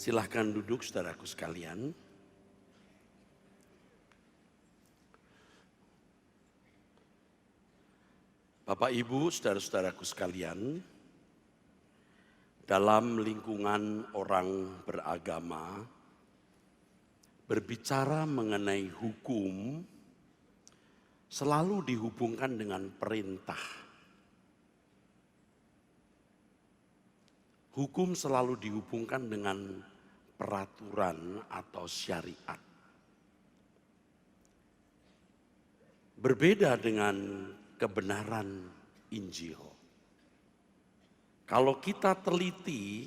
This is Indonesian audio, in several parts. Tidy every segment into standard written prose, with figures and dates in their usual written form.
Silahkan duduk saudaraku sekalian. Bapak Ibu, saudara-saudaraku sekalian, dalam lingkungan orang beragama, berbicara mengenai hukum selalu dihubungkan dengan perintah. Hukum selalu dihubungkan dengan peraturan atau syariat. Berbeda dengan kebenaran Injil. Kalau kita teliti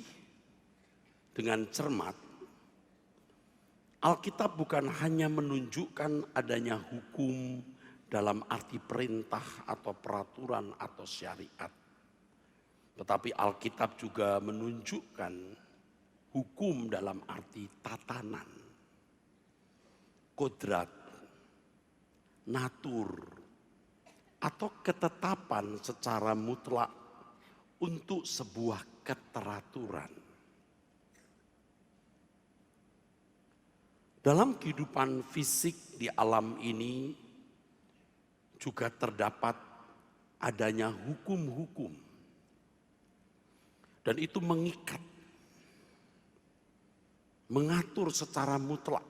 dengan cermat, Alkitab bukan hanya menunjukkan adanya hukum dalam arti perintah atau peraturan atau syariat. Tetapi Alkitab juga menunjukkan hukum dalam arti tatanan, kodrat, natur, atau ketetapan secara mutlak untuk sebuah keteraturan. Dalam kehidupan fisik di alam ini juga terdapat adanya hukum-hukum. Dan itu mengikat, mengatur secara mutlak.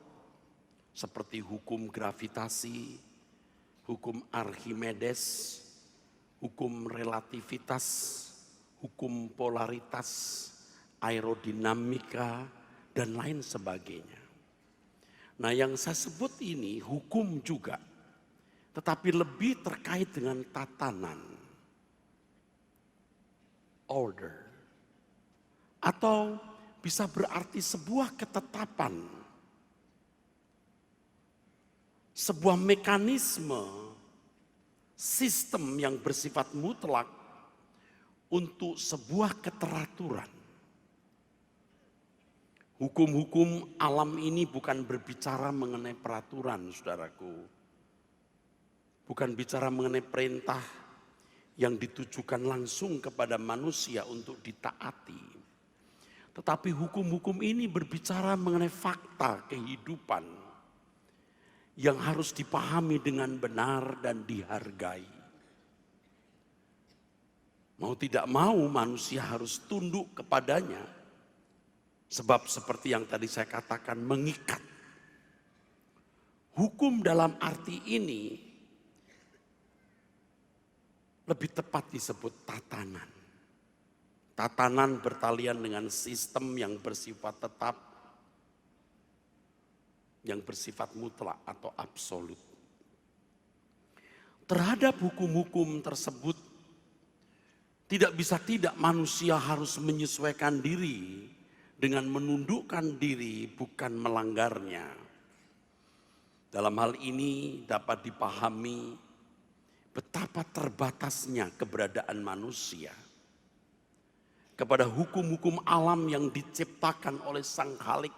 Seperti hukum gravitasi, hukum Archimedes, hukum relativitas, hukum polaritas, aerodinamika, dan lain sebagainya. Nah, yang saya sebut ini hukum juga, tetapi lebih terkait dengan tatanan, order, atau bisa berarti sebuah ketetapan, sebuah mekanisme, sistem yang bersifat mutlak untuk sebuah keteraturan. Hukum-hukum alam ini bukan berbicara mengenai peraturan, saudaraku. Bukan bicara mengenai perintah yang ditujukan langsung kepada manusia untuk ditaati. Tetapi hukum-hukum ini berbicara mengenai fakta kehidupan yang harus dipahami dengan benar dan dihargai. Mau tidak mau manusia harus tunduk kepadanya. Sebab seperti yang tadi saya katakan mengikat. Hukum dalam arti ini lebih tepat disebut tatanan. Tatanan bertalian dengan sistem yang bersifat tetap, yang bersifat mutlak atau absolut. Terhadap hukum-hukum tersebut, tidak bisa tidak manusia harus menyesuaikan diri dengan menundukkan diri bukan melanggarnya. Dalam hal ini dapat dipahami betapa terbatasnya keberadaan manusia kepada hukum-hukum alam yang diciptakan oleh Sang Khalik.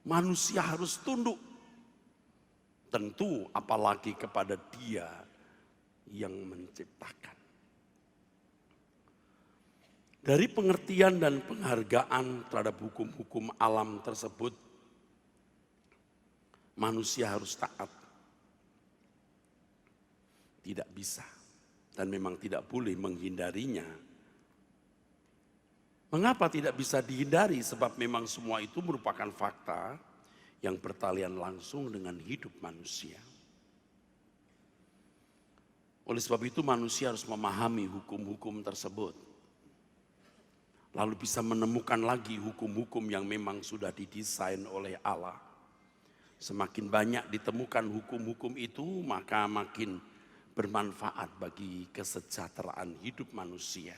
Manusia harus tunduk. Tentu apalagi kepada Dia yang menciptakan. Dari pengertian dan penghargaan terhadap hukum-hukum alam tersebut, manusia harus taat. Tidak bisa dan memang tidak boleh menghindarinya. Mengapa tidak bisa dihindari? Sebab memang semua itu merupakan fakta yang bertalian langsung dengan hidup manusia. Oleh sebab itu manusia harus memahami hukum-hukum tersebut. Lalu bisa menemukan lagi hukum-hukum yang memang sudah didesain oleh Allah. Semakin banyak ditemukan hukum-hukum itu, maka makin bermanfaat bagi kesejahteraan hidup manusia.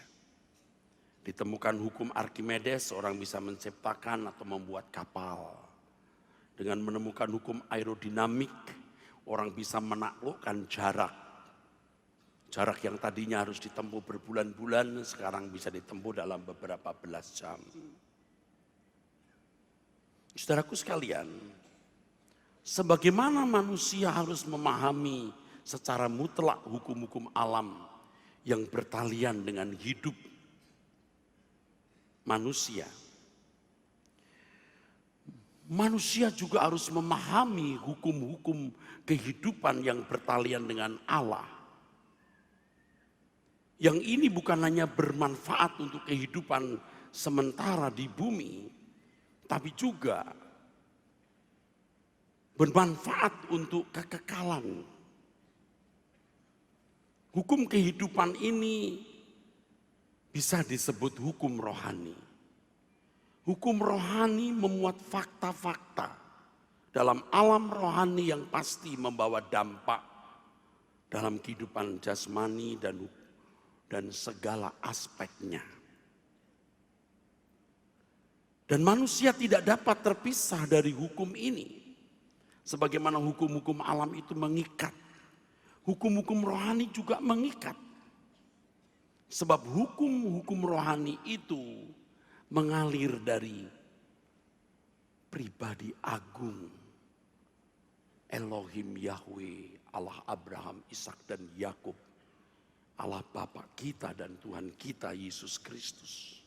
Ditemukan hukum Archimedes, orang bisa menciptakan atau membuat kapal. Dengan menemukan hukum aerodinamik, orang bisa menaklukkan jarak. Jarak yang tadinya harus ditempuh berbulan-bulan, sekarang bisa ditempuh dalam beberapa belas jam. Saudaraku sekalian, sebagaimana manusia harus memahami secara mutlak hukum-hukum alam yang bertalian dengan hidup manusia, manusia juga harus memahami hukum-hukum kehidupan yang bertalian dengan Allah. Yang ini bukan hanya bermanfaat untuk kehidupan sementara di bumi, tapi juga bermanfaat untuk kekekalan. Hukum kehidupan ini bisa disebut hukum rohani. Hukum rohani memuat fakta-fakta dalam alam rohani yang pasti membawa dampak dalam kehidupan jasmani dan segala aspeknya. Dan manusia tidak dapat terpisah dari hukum ini. Sebagaimana hukum-hukum alam itu mengikat, hukum-hukum rohani juga mengikat. Sebab hukum-hukum rohani itu mengalir dari pribadi agung Elohim Yahweh, Allah Abraham, Ishak dan Yakub, Allah Bapa kita dan Tuhan kita Yesus Kristus.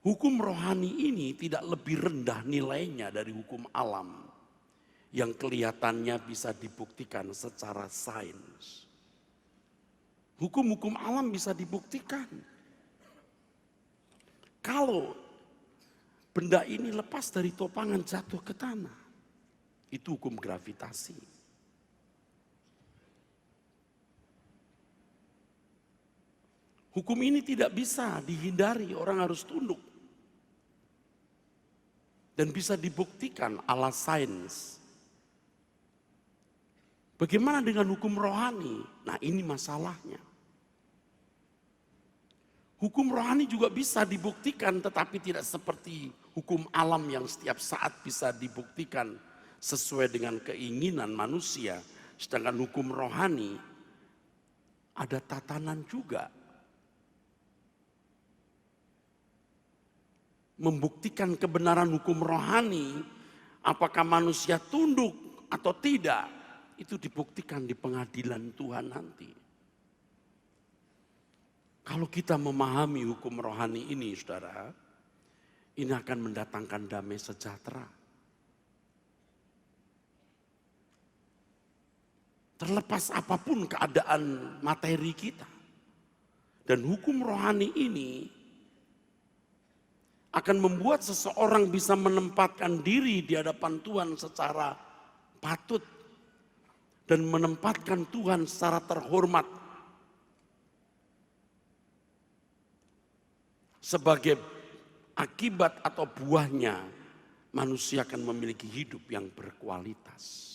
Hukum rohani ini tidak lebih rendah nilainya dari hukum alam yang kelihatannya bisa dibuktikan secara sains. Hukum-hukum alam bisa dibuktikan. Kalau benda ini lepas dari topangan jatuh ke tanah, itu hukum gravitasi. Hukum ini tidak bisa dihindari, orang harus tunduk. Dan bisa dibuktikan ala sains. Bagaimana dengan hukum rohani? Nah, ini masalahnya. Hukum rohani juga bisa dibuktikan, tetapi tidak seperti hukum alam yang setiap saat bisa dibuktikan sesuai dengan keinginan manusia. Sedangkan hukum rohani ada tatanan juga. Membuktikan kebenaran hukum rohani, apakah manusia tunduk atau tidak, itu dibuktikan di pengadilan Tuhan nanti. Kalau kita memahami hukum rohani ini, saudara, ini akan mendatangkan damai sejahtera. Terlepas apapun keadaan materi kita. Dan hukum rohani ini akan membuat seseorang bisa menempatkan diri di hadapan Tuhan secara patut dan menempatkan Tuhan secara terhormat sebagai akibat atau buahnya manusia akan memiliki hidup yang berkualitas.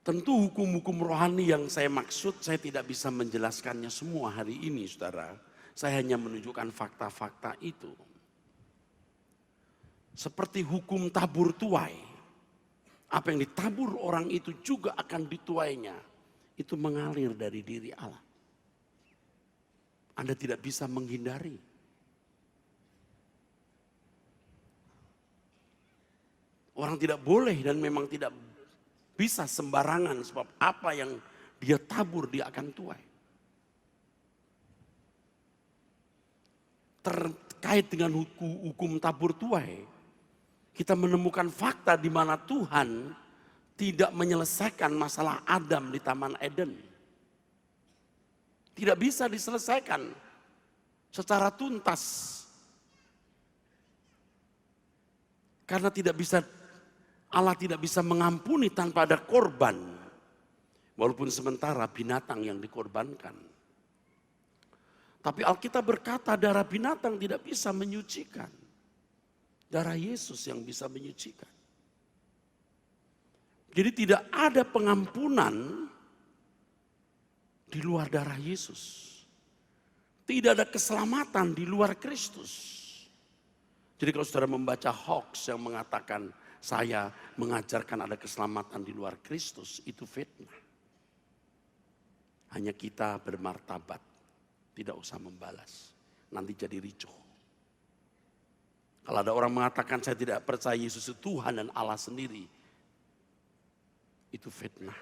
Tentu hukum-hukum rohani yang saya maksud saya tidak bisa menjelaskannya semua hari ini, saudara. Saya hanya menunjukkan fakta-fakta itu. Seperti hukum tabur tuai. Apa yang ditabur orang itu juga akan dituainya. Itu mengalir dari diri Allah. Anda tidak bisa menghindari. Orang tidak boleh dan memang tidak bisa sembarangan. Sebab apa yang dia tabur dia akan tuai. Terkait dengan hukum tabur tuai, kita menemukan fakta di mana Tuhan tidak menyelesaikan masalah Adam di Taman Eden. Tidak bisa diselesaikan secara tuntas. Karena Allah tidak bisa mengampuni tanpa ada korban. Walaupun sementara binatang yang dikorbankan. Tapi Alkitab berkata darah binatang tidak bisa menyucikan. Darah Yesus yang bisa menyucikan. Jadi tidak ada pengampunan di luar darah Yesus. Tidak ada keselamatan di luar Kristus. Jadi kalau saudara membaca hoax yang mengatakan saya mengajarkan ada keselamatan di luar Kristus, itu fitnah. Hanya kita bermartabat. Tidak usah membalas, nanti jadi ricuh. Kalau ada orang mengatakan saya tidak percaya Yesus itu Tuhan dan Allah sendiri, itu fitnah.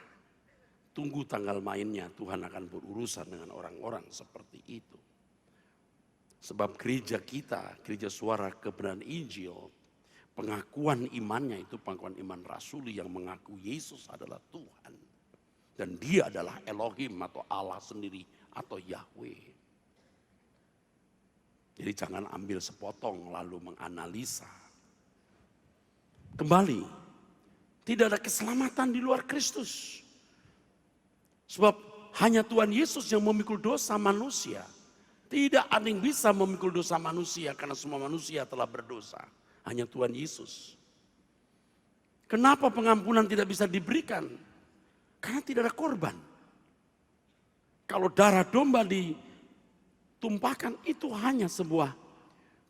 Tunggu tanggal mainnya, Tuhan akan berurusan dengan orang-orang seperti itu. Sebab gereja kita, gereja suara kebenaran Injil, pengakuan imannya itu pengakuan iman rasuli yang mengaku Yesus adalah Tuhan. Dan dia adalah Elohim atau Allah sendiri atau Yahweh. Jadi jangan ambil sepotong lalu menganalisa. Kembali, tidak ada keselamatan di luar Kristus. Sebab hanya Tuhan Yesus yang memikul dosa manusia. Tidak ada yang bisa memikul dosa manusia karena semua manusia telah berdosa. Hanya Tuhan Yesus. Kenapa pengampunan tidak bisa diberikan? Karena tidak ada korban. Kalau darah domba ditumpahkan itu hanya sebuah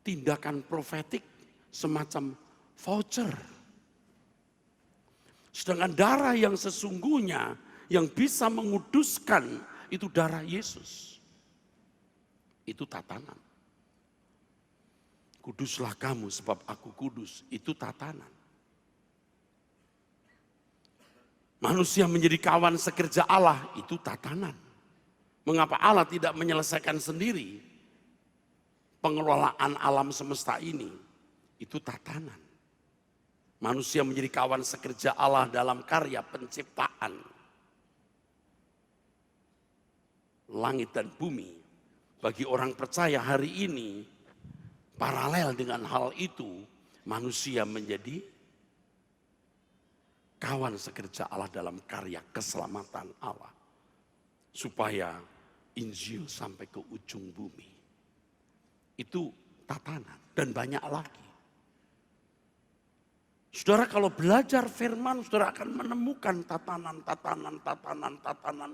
tindakan profetik semacam voucher. Sedangkan darah yang sesungguhnya yang bisa menguduskan itu darah Yesus. Itu tatanan. Kuduslah kamu sebab aku kudus, itu tatanan. Manusia menjadi kawan sekerja Allah, itu tatanan. Mengapa Allah tidak menyelesaikan sendiri pengelolaan alam semesta ini? Itu tatanan. Manusia menjadi kawan sekerja Allah dalam karya penciptaan langit dan bumi. Bagi orang percaya hari ini, paralel dengan hal itu, manusia menjadi kawan sekerja Allah dalam karya keselamatan Allah. Supaya Injil sampai ke ujung bumi. Itu tatanan dan banyak lagi. Saudara kalau belajar firman, saudara akan menemukan tatanan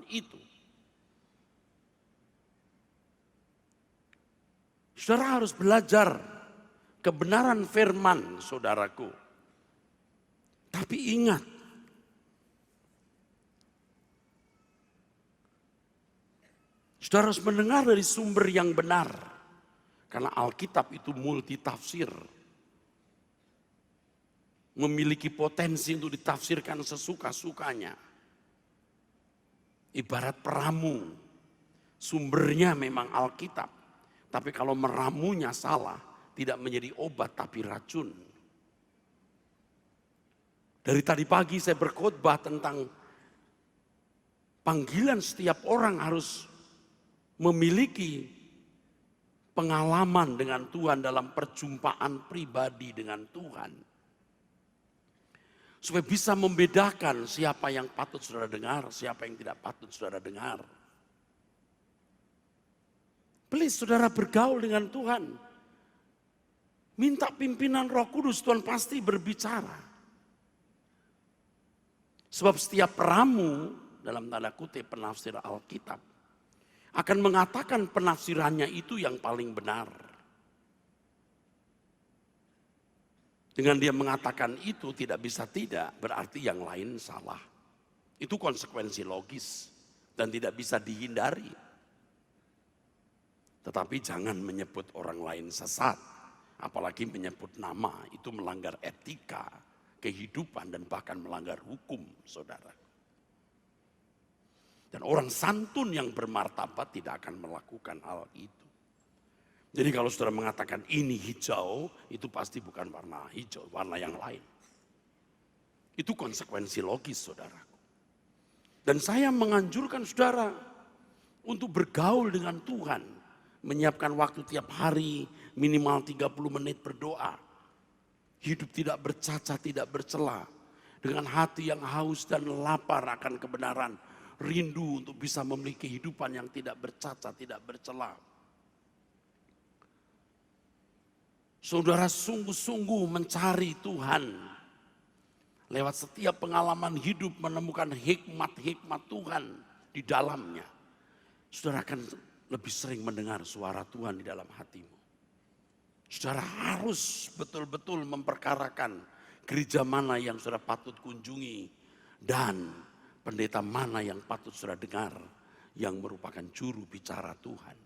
itu. Saudara harus belajar kebenaran firman, saudaraku. Tapi ingat, saudara harus mendengar dari sumber yang benar. Karena Alkitab itu multi tafsir. Memiliki potensi untuk ditafsirkan sesuka-sukanya. Ibarat peramu, sumbernya memang Alkitab. Tapi kalau meramunya salah, tidak menjadi obat tapi racun. Dari tadi pagi saya berkhotbah tentang panggilan setiap orang harus memiliki pengalaman dengan Tuhan dalam perjumpaan pribadi dengan Tuhan. Supaya bisa membedakan siapa yang patut saudara dengar, siapa yang tidak patut saudara dengar. Please saudara bergaul dengan Tuhan. Minta pimpinan Roh Kudus, Tuhan pasti berbicara. Sebab setiap peramu, dalam tanda kutip penafsir Alkitab, akan mengatakan penafsirannya itu yang paling benar. Dengan dia mengatakan itu tidak bisa tidak, berarti yang lain salah. Itu konsekuensi logis dan tidak bisa dihindari. Tetapi jangan menyebut orang lain sesat, apalagi menyebut nama, itu melanggar etika, kehidupan dan bahkan melanggar hukum, saudara. Dan orang santun yang bermartabat tidak akan melakukan hal itu. Jadi kalau saudara mengatakan ini hijau, itu pasti bukan warna hijau, warna yang lain. Itu konsekuensi logis, saudaraku. Dan saya menganjurkan saudara untuk bergaul dengan Tuhan. Menyiapkan waktu tiap hari minimal 30 menit berdoa. Hidup tidak bercacat, tidak bercela. Dengan hati yang haus dan lapar akan kebenaran. Rindu untuk bisa memiliki kehidupan yang tidak bercacat, tidak bercela. Saudara sungguh-sungguh mencari Tuhan. Lewat setiap pengalaman hidup menemukan hikmat-hikmat Tuhan di dalamnya. Saudara akan lebih sering mendengar suara Tuhan di dalam hatimu. Saudara harus betul-betul memperkarakan gereja mana yang saudara patut kunjungi. Dan pendeta mana yang patut saudara dengar yang merupakan juru bicara Tuhan.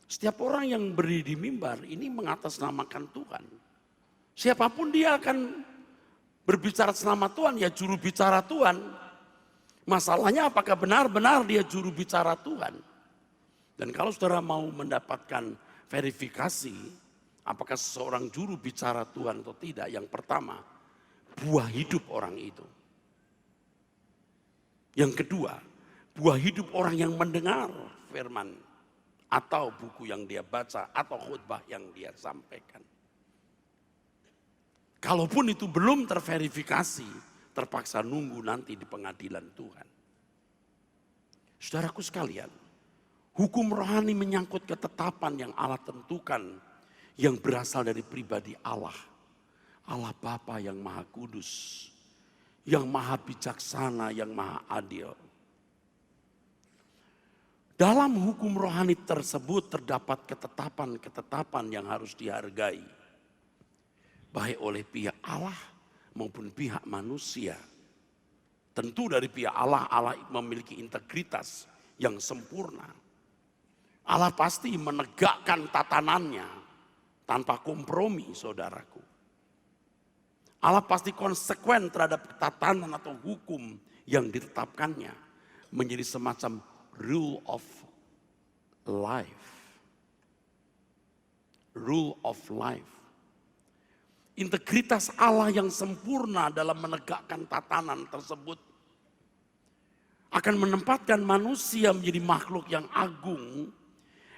Setiap orang yang berdiri di mimbar ini mengatasnamakan Tuhan. Siapapun dia akan berbicara selama Tuhan, ya juru bicara Tuhan. Masalahnya apakah benar-benar dia juru bicara Tuhan? Dan kalau saudara mau mendapatkan verifikasi apakah seseorang juru bicara Tuhan atau tidak. Yang pertama, buah hidup orang itu. Yang kedua, buah hidup orang yang mendengar firman atau buku yang dia baca atau khutbah yang dia sampaikan. Kalaupun itu belum terverifikasi, terpaksa nunggu nanti di pengadilan Tuhan. Saudaraku sekalian, hukum rohani menyangkut ketetapan yang Allah tentukan yang berasal dari pribadi Allah. Allah Bapa yang Maha Kudus, yang Maha Bijaksana, yang Maha Adil. Dalam hukum rohani tersebut terdapat ketetapan-ketetapan yang harus dihargai. Baik oleh pihak Allah maupun pihak manusia. Tentu dari pihak Allah, Allah memiliki integritas yang sempurna. Allah pasti menegakkan tatanannya tanpa kompromi, saudaraku. Allah pasti konsekuen terhadap tatanan atau hukum yang ditetapkannya. Menjadi semacam rule of life. Rule of life. Integritas Allah yang sempurna dalam menegakkan tatanan tersebut akan menempatkan manusia menjadi makhluk yang agung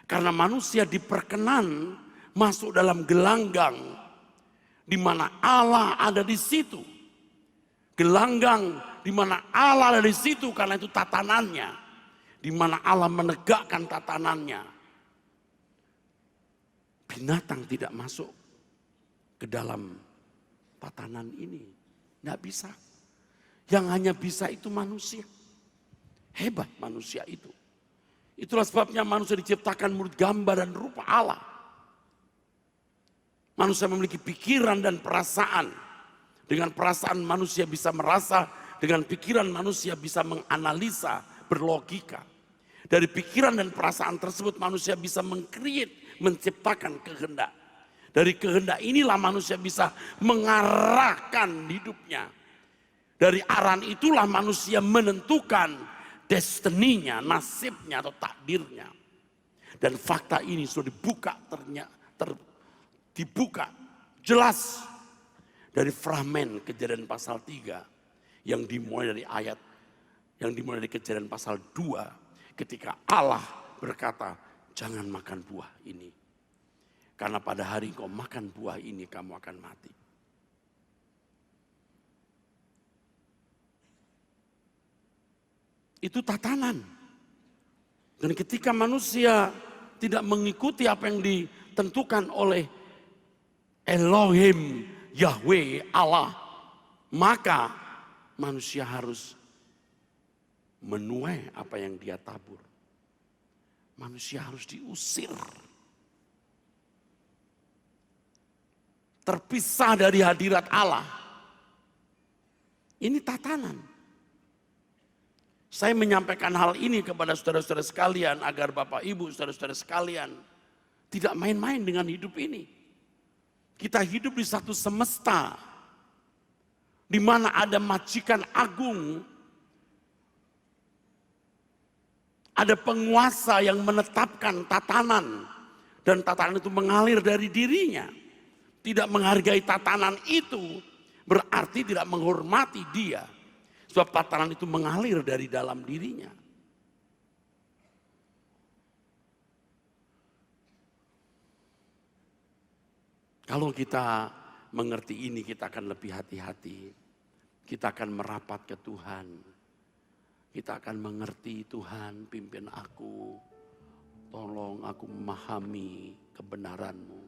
karena manusia diperkenan masuk dalam gelanggang di mana Allah ada di situ. Gelanggang di mana Allah ada di situ karena itu tatanannya, di mana Allah menegakkan tatanannya. Binatang tidak masuk ke dalam tatanan ini. Tidak bisa. Yang hanya bisa itu manusia. Hebat manusia itu. Itulah sebabnya manusia diciptakan menurut gambar dan rupa Allah. Manusia memiliki pikiran dan perasaan. Dengan perasaan manusia bisa merasa. Dengan pikiran manusia bisa menganalisa, berlogika. Dari pikiran dan perasaan tersebut manusia bisa meng-create, menciptakan kehendak. Dari kehendak inilah manusia bisa mengarahkan hidupnya. Dari arahan itulah manusia menentukan destininya, nasibnya atau takdirnya. Dan fakta ini sudah dibuka jelas dari fragmen Kejadian pasal 3 yang dimulai dari ayat yang dimulai dari Kejadian pasal 2 ketika Allah berkata, jangan makan buah ini. Karena pada hari kau makan buah ini kamu akan mati. Itu tatanan. Dan ketika manusia tidak mengikuti apa yang ditentukan oleh Elohim, Yahweh, Allah, maka manusia harus menuai apa yang dia tabur. Manusia harus diusir. Terpisah dari hadirat Allah. Ini tatanan. Saya menyampaikan hal ini kepada saudara-saudara sekalian agar Bapak Ibu, saudara-saudara sekalian tidak main-main dengan hidup ini. Kita hidup di satu semesta di mana ada majikan agung, ada penguasa yang menetapkan tatanan dan tatanan itu mengalir dari dirinya. Tidak menghargai tatanan itu berarti tidak menghormati dia. Sebab tatanan itu mengalir dari dalam dirinya. Kalau kita mengerti ini, kita akan lebih hati-hati. Kita akan merapat ke Tuhan. Kita akan mengerti, Tuhan pimpin aku. Tolong aku memahami kebenaran-Mu.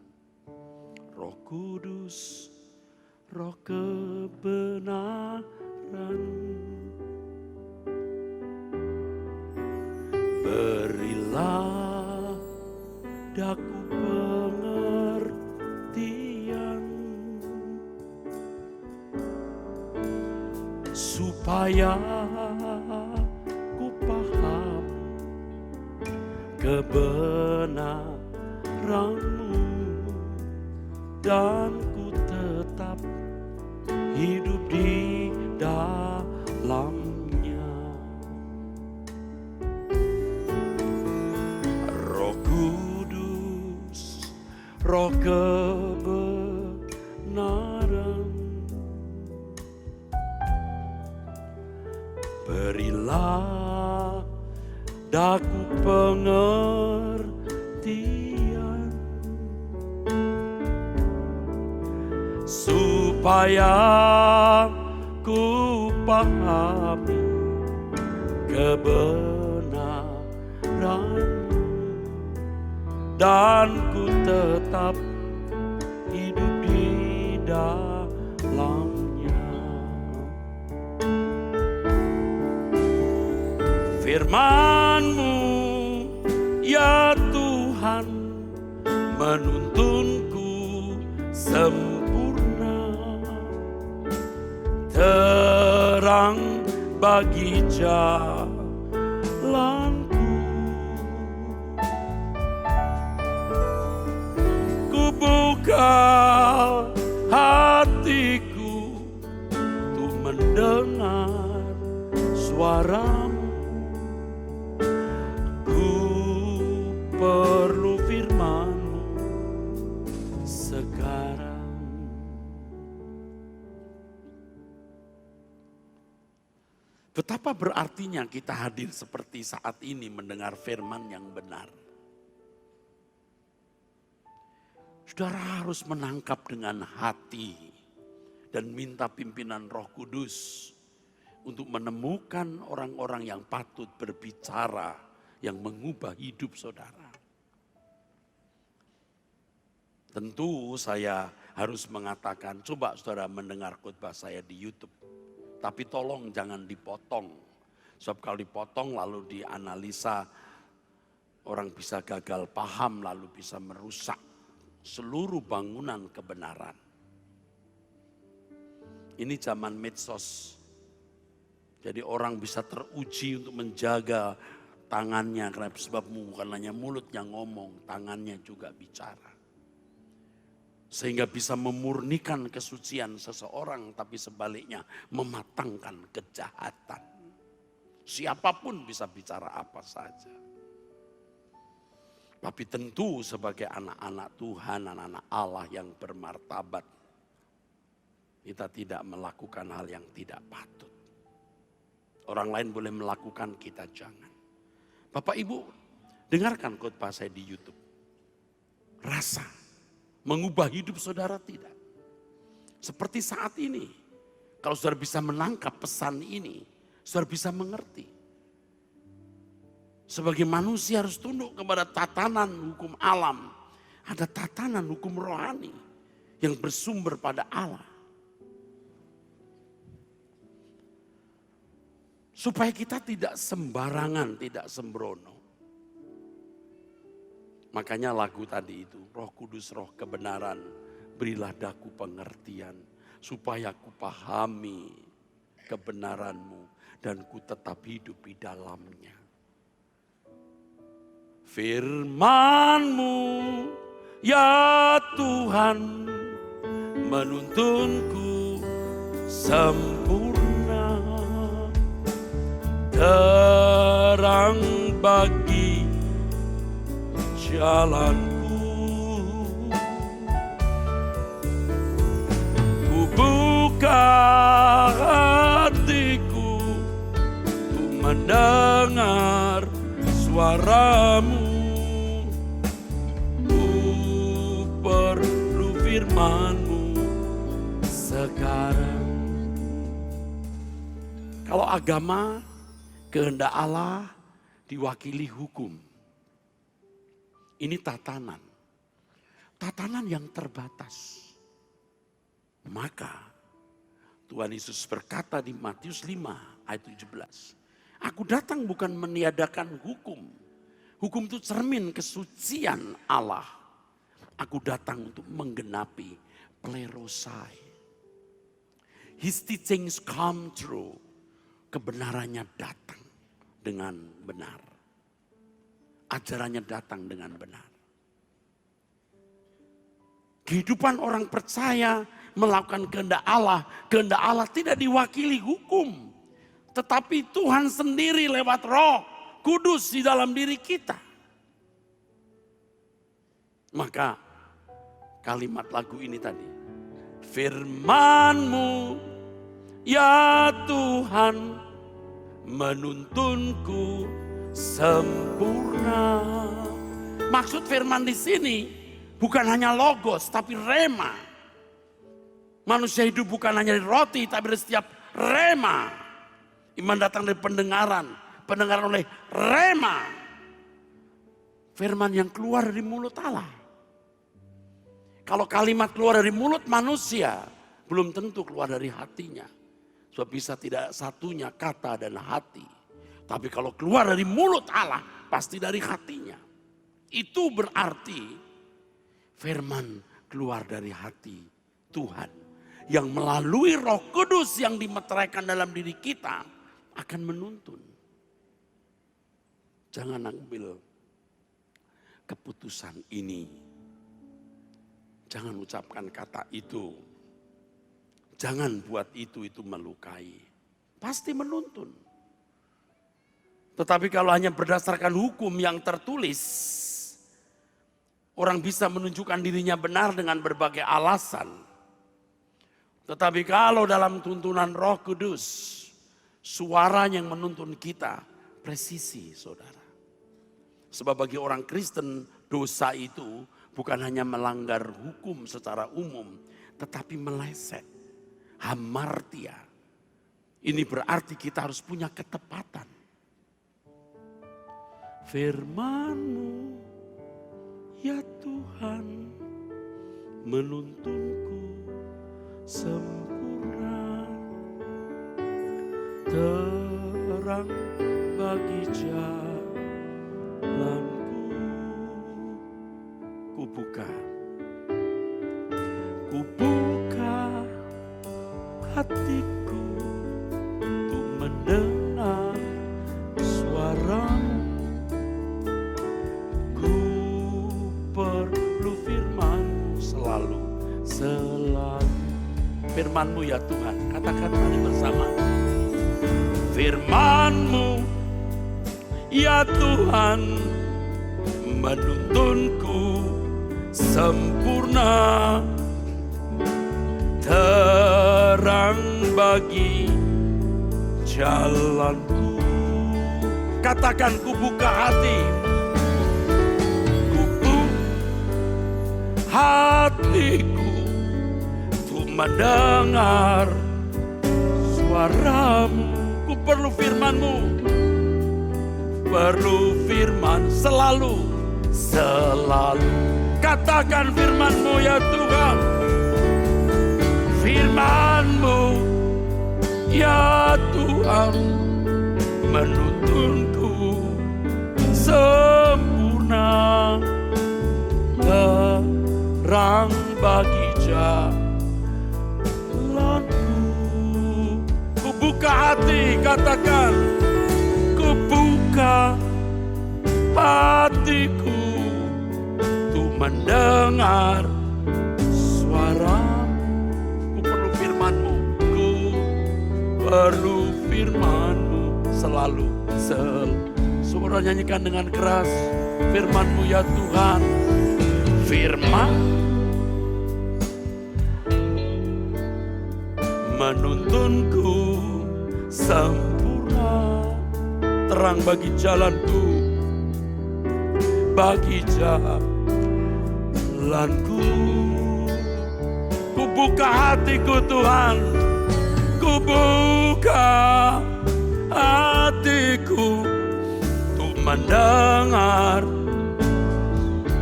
Roh Kudus, Roh kebenaran, berilah daku pengertian, supaya ku paham kebenaran-Mu dan ku tetap hidup di dalamnya. Roh Kudus, Berilah daku pengertian, supaya ku pahami kebenaran dan ku tetap hidup di dalamnya. Firman-Mu ya Tuhan menuntunku sempurna, terang bagi jalanku. Ku buka hatiku untuk mendengar suara-Mu. Ku perlu firman-Mu sekarang. Betapa berartinya kita hadir seperti saat ini mendengar firman yang benar. Saudara harus menangkap dengan hati dan minta pimpinan Roh Kudus untuk menemukan orang-orang yang patut berbicara, yang mengubah hidup saudara. Tentu saya harus mengatakan, coba saudara mendengar khotbah saya di YouTube. Tapi tolong jangan dipotong. Sebab kalau dipotong lalu dianalisa, orang bisa gagal paham lalu bisa merusak seluruh bangunan kebenaran. Ini zaman medsos. Jadi orang bisa teruji untuk menjaga tangannya, karena sebab bukan hanya mulut yang ngomong, tangannya juga bicara. Sehingga bisa memurnikan kesucian seseorang, tapi sebaliknya mematangkan kejahatan. Siapapun bisa bicara apa saja. Tapi tentu sebagai anak-anak Tuhan, anak-anak Allah yang bermartabat, kita tidak melakukan hal yang tidak patut. Orang lain boleh melakukan, kita jangan. Bapak Ibu, dengarkan khotbah saya di YouTube. Rasa mengubah hidup saudara tidak. Seperti saat ini, kalau saudara bisa menangkap pesan ini, saudara bisa mengerti. Sebagai manusia harus tunduk kepada tatanan hukum alam. Ada tatanan hukum rohani yang bersumber pada Allah. Supaya kita tidak sembarangan, tidak sembrono. Makanya lagu tadi itu, Roh Kudus, Roh kebenaran, berilah daku pengertian, supaya ku pahami kebenaran-Mu dan ku tetap hidup di dalamnya. Firman-Mu ya Tuhan menuntunku sempurna, terang bagi jalanku. Ku buka hatiku untuk mendengar suara-Mu. Ku perlu firman-Mu sekarang. Kalau agama, kehendak Allah diwakili hukum. Ini tatanan. Tatanan yang terbatas. Maka Tuhan Yesus berkata di Matius 5 ayat 17. Aku datang bukan meniadakan hukum. Hukum itu cermin kesucian Allah. Aku datang untuk menggenapi plerosai. His teachings come true. Kebenarannya datang dengan benar. Ajarannya datang dengan benar. Kehidupan orang percaya melakukan kehendak Allah. Kehendak Allah tidak diwakili hukum. Tetapi Tuhan sendiri lewat Roh Kudus di dalam diri kita. Maka kalimat lagu ini tadi. Firman-Mu ya Tuhan menuntunku sempurna. Maksud firman di sini bukan hanya logos tapi rema. Manusia hidup bukan hanya dari roti tapi dari setiap rema. Iman datang dari pendengaran oleh rema. Firman yang keluar dari mulut Allah. Kalau kalimat keluar dari mulut manusia, belum tentu keluar dari hatinya. Sebab bisa tidak satunya kata dan hati. Tapi kalau keluar dari mulut Allah, pasti dari hatinya. Itu berarti firman keluar dari hati Tuhan. Yang melalui Roh Kudus yang dimeteraikan dalam diri kita akan menuntun. Jangan ambil keputusan ini. Jangan ucapkan kata itu. Jangan buat itu melukai. Pasti menuntun. Tetapi kalau hanya berdasarkan hukum yang tertulis, orang bisa menunjukkan dirinya benar dengan berbagai alasan. Tetapi kalau dalam tuntunan Roh Kudus, suara yang menuntun kita presisi, saudara. Sebab bagi orang Kristen, dosa itu bukan hanya melanggar hukum secara umum, tetapi meleset, hamartia. Ini berarti kita harus punya ketepatan. Firman-Mu, ya Tuhan, menuntunku sempurna, terang bagi jalanku. Kubuka hatiku untuk mendengar suara-Mu. Ku perlu firman-Mu selalu. Firman-Mu ya Tuhan, katakan mari bersama. Firman-Mu ya Tuhan, menuntunku sempurna, terang bagi jalanku. Katakan, ku buka hati, hatiku untuk mendengar suara-Mu. Ku perlu firman-Mu, perlu firman selalu. Katakan firman-Mu ya Tuhan, firman-Mu ya Tuhan, menuntunku sempurna, terang bagi jalanku. Ku buka hati, katakan, ku buka hatiku untuk mendengar suara-Mu. Ku perlu firman-Mu, ku perlu firman-Mu selalu. Suara nyanyikan dengan keras, firman-Mu ya Tuhan, firman menuntunku sempurna, terang bagi jalanku, bagi jalanku. Ku buka hatiku Tuhan, ku buka hatiku untuk mendengar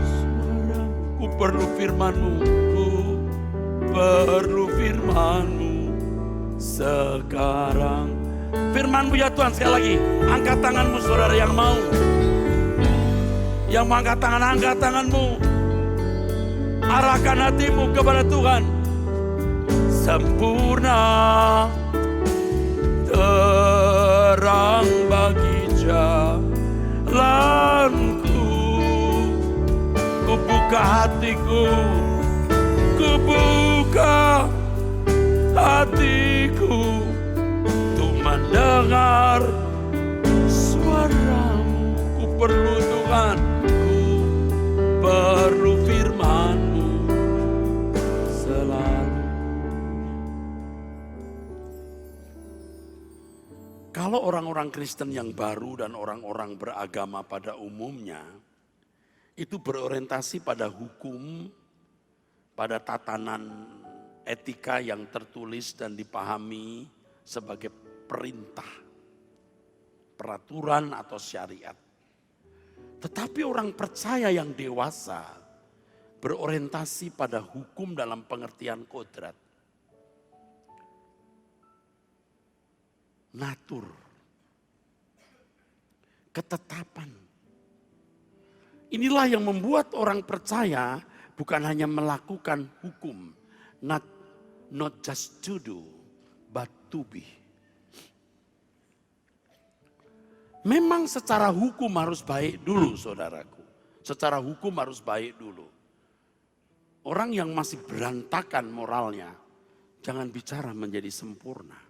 suara. Ku perlu firman-Mu, ku perlu firman-Mu sekarang. Firman-Mu ya Tuhan, sekali lagi, angkat tanganmu saudara yang mau. Yang mau angkat tangan-Mu. Arahkan hatimu kepada Tuhan. Sempurna, terang bagi jalanku. Ku buka hatiku, ku buka hatiku untuk mendengar suara-Mu. Ku perlu Tuhan, ku perlu firman-Mu selalu. Kalau orang-orang Kristen yang baru dan orang-orang beragama pada umumnya, itu berorientasi pada hukum, pada tatanan etika yang tertulis dan dipahami sebagai perintah, peraturan atau syariat. Tetapi orang percaya yang dewasa berorientasi pada hukum dalam pengertian kodrat. Natur, ketetapan. Inilah yang membuat orang percaya bukan hanya melakukan hukum, not just to do, but to be. Memang secara hukum harus baik dulu, saudaraku. Secara hukum harus baik dulu. Orang yang masih berantakan moralnya, jangan bicara menjadi sempurna.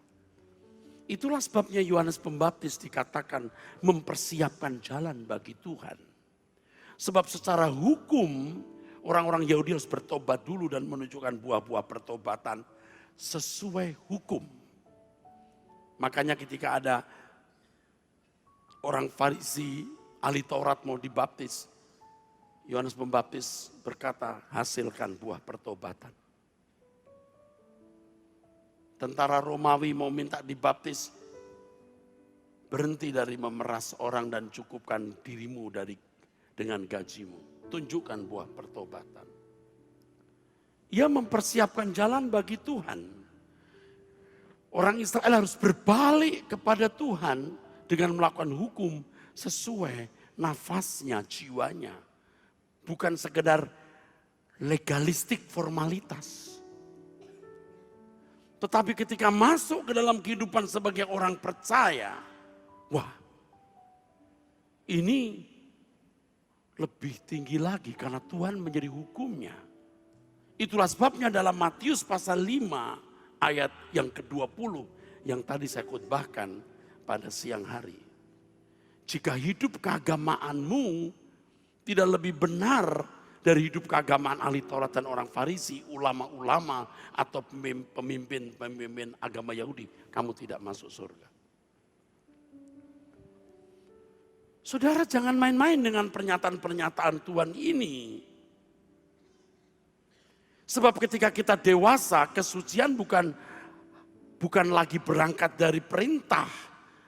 Itulah sebabnya Yohanes Pembaptis dikatakan mempersiapkan jalan bagi Tuhan. Sebab secara hukum orang-orang Yahudi harus bertobat dulu dan menunjukkan buah-buah pertobatan sesuai hukum. Makanya ketika ada orang Farisi, ahli Taurat mau dibaptis, Yohanes Pembaptis berkata, hasilkan buah pertobatan. Tentara Romawi mau minta dibaptis, berhenti dari memeras orang dan cukupkan dirimu dengan gajimu. Tunjukkan buah pertobatan. Ia mempersiapkan jalan bagi Tuhan. Orang Israel harus berbalik kepada Tuhan dengan melakukan hukum sesuai nafasnya, jiwanya. Bukan sekedar legalistik formalitas. Tetapi ketika masuk ke dalam kehidupan sebagai orang percaya, wah, ini lebih tinggi lagi karena Tuhan menjadi hukumnya. Itulah sebabnya dalam Matius pasal 5 ayat yang ke-20 yang tadi saya khotbahkan pada siang hari. Jika hidup keagamaanmu tidak lebih benar dari hidup keagamaan ahli Taurat dan orang Farisi, ulama-ulama atau pemimpin agama Yahudi, kamu tidak masuk surga. Saudara, jangan main-main dengan pernyataan-pernyataan Tuhan ini. Sebab ketika kita dewasa, kesucian bukan lagi berangkat dari perintah,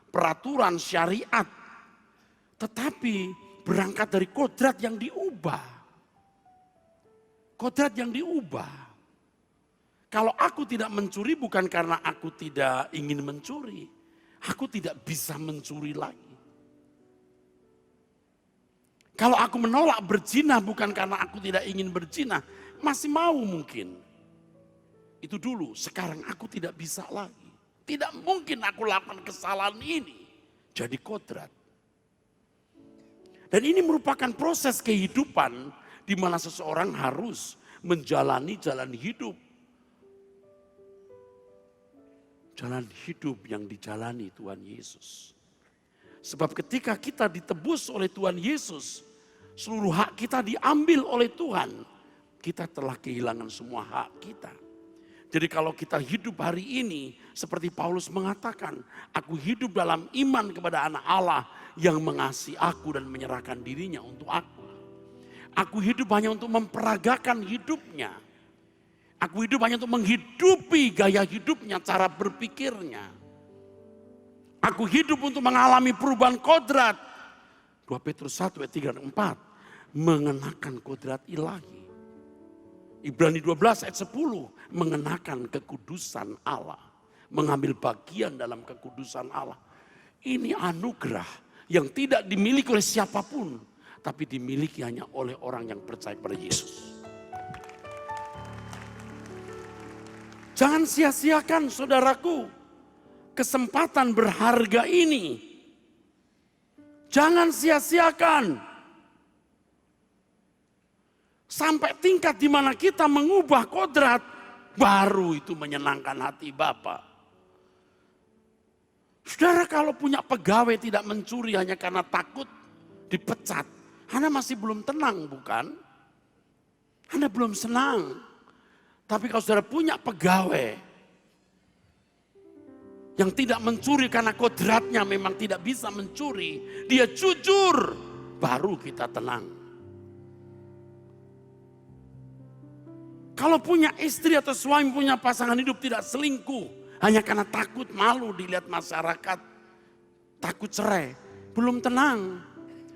peraturan, syariat, tetapi berangkat dari kodrat yang diubah. Kodrat yang diubah. Kalau aku tidak mencuri bukan karena aku tidak ingin mencuri. Aku tidak bisa mencuri lagi. Kalau aku menolak berzina bukan karena aku tidak ingin berzina. Masih mau mungkin. Itu dulu, sekarang aku tidak bisa lagi. Tidak mungkin aku lakukan kesalahan ini. Jadi kodrat. Dan ini merupakan proses kehidupan di mana seseorang harus menjalani jalan hidup. Jalan hidup yang dijalani Tuhan Yesus. Sebab ketika kita ditebus oleh Tuhan Yesus, seluruh hak kita diambil oleh Tuhan. Kita telah kehilangan semua hak kita. Jadi kalau kita hidup hari ini, seperti Paulus mengatakan, aku hidup dalam iman kepada anak Allah yang mengasihi aku dan menyerahkan dirinya untuk aku. Aku hidup hanya untuk memperagakan hidupnya. Aku hidup hanya untuk menghidupi gaya hidupnya, cara berpikirnya. Aku hidup untuk mengalami perubahan kodrat. 2 Petrus 1 ayat 3 dan 4. Mengenakan kodrat ilahi. Ibrani 12 ayat 10. Mengenakan kekudusan Allah. Mengambil bagian dalam kekudusan Allah. Ini anugerah yang tidak dimiliki oleh siapapun. Tapi dimiliki hanya oleh orang yang percaya kepada Yesus. Jangan sia-siakan saudaraku kesempatan berharga ini. Jangan sia-siakan. Sampai tingkat di mana kita mengubah kodrat, baru itu menyenangkan hati Bapa. Saudara, kalau punya pegawai tidak mencuri hanya karena takut dipecat, Anda masih belum tenang, bukan? Anda belum senang. Tapi kalau saudara punya pegawai Yang tidak mencuri karena kodratnya memang tidak bisa mencuri. Dia jujur, baru kita tenang. Kalau punya istri atau suami, punya pasangan hidup tidak selingkuh. Hanya karena takut malu dilihat masyarakat. Takut cerai, belum tenang.